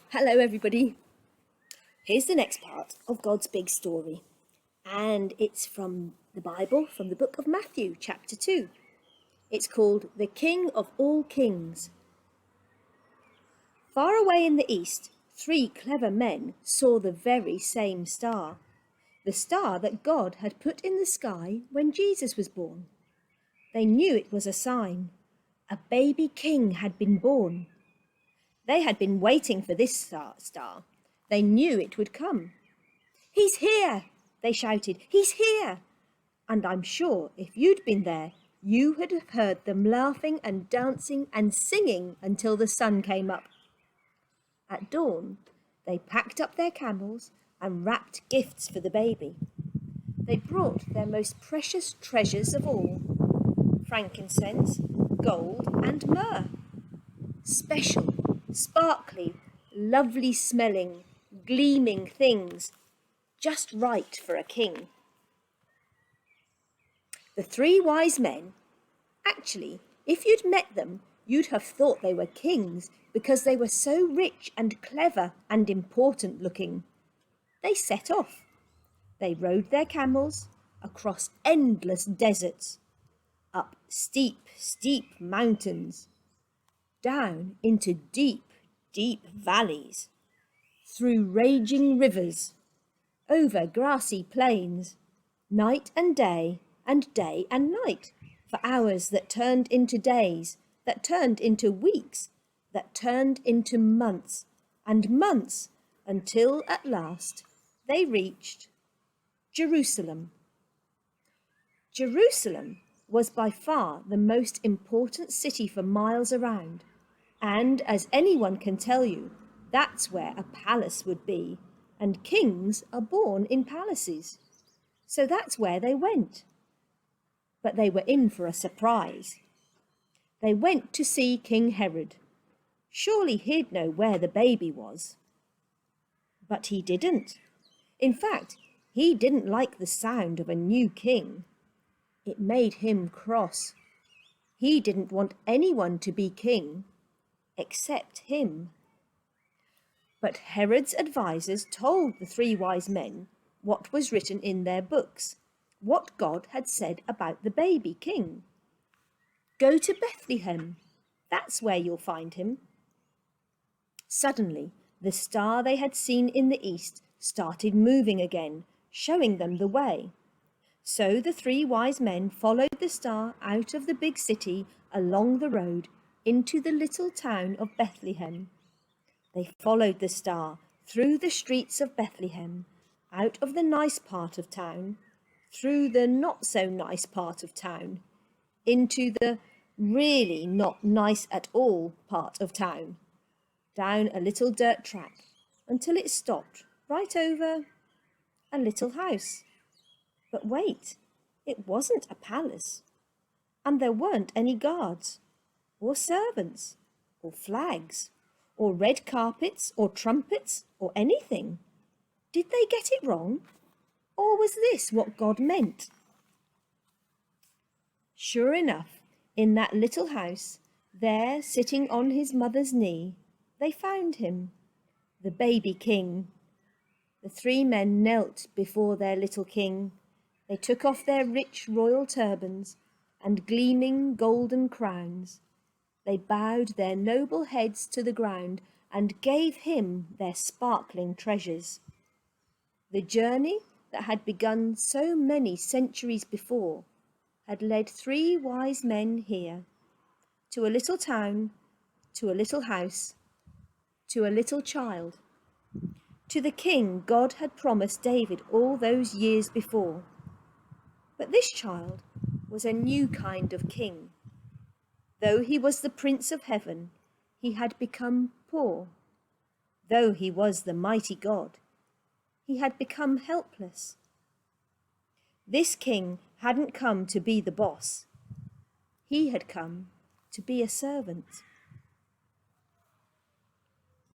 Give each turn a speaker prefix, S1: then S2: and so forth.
S1: Hello, everybody. Here's the next part of God's big story, and it's from the Bible, from the book of Matthew, chapter 2. It's called The King of All Kings. Far away in the east, 3 clever men saw the very same star, the star that God had put in the sky when Jesus was born. They knew it was a sign. A baby king had been born. They had been waiting for this star. They knew it would come. "He's here!" they shouted. "He's here!" And I'm sure if you'd been there, you would have heard them laughing and dancing and singing until the sun came up. At dawn, they packed up their camels and wrapped gifts for the baby. They brought their most precious treasures of all: frankincense, gold, and myrrh. Special, sparkly, lovely smelling, gleaming things, just right for a king. The 3 wise men, actually, if you'd met them, you'd have thought they were kings because they were so rich and clever and important looking. They set off. They rode their camels across endless deserts, up steep, steep mountains, down into deep, deep valleys, through raging rivers, over grassy plains, night and day and night, for hours that turned into days, that turned into weeks, that turned into months and months, until at last they reached Jerusalem. Jerusalem was by far the most important city for miles around, and as anyone can tell you, that's where a palace would be, and kings are born in palaces. So that's where they went. But they were in for a surprise. They went to see King Herod. Surely he'd know where the baby was. But he didn't. In fact, he didn't like the sound of a new king. It made him cross. He didn't want anyone to be king except him. But Herod's advisors told the 3 wise men what was written in their books, what God had said about the baby king. "Go to Bethlehem. That's where you'll find him." Suddenly, the star they had seen in the east started moving again, showing them the way. So the 3 wise men followed the star out of the big city, along the road, into the little town of Bethlehem. They followed the star through the streets of Bethlehem, out of the nice part of town, through the not so nice part of town, into the really not nice at all part of town, down a little dirt track, until it stopped right over a little house. But wait, it wasn't a palace, and there weren't any guards, or servants, or flags, or red carpets, or trumpets, or anything. Did they get it wrong? Or was this what God meant? Sure enough, in that little house, there sitting on his mother's knee, they found him, the baby king. The 3 men knelt before their little king. They took off their rich royal turbans and gleaming golden crowns. They bowed their noble heads to the ground and gave him their sparkling treasures. The journey that had begun so many centuries before had led 3 wise men here, to a little town, to a little house, to a little child, to the king God had promised David all those years before. But this child was a new kind of king. Though he was the Prince of Heaven, he had become poor. Though he was the mighty God, he had become helpless. This king hadn't come to be the boss. He had come to be a servant.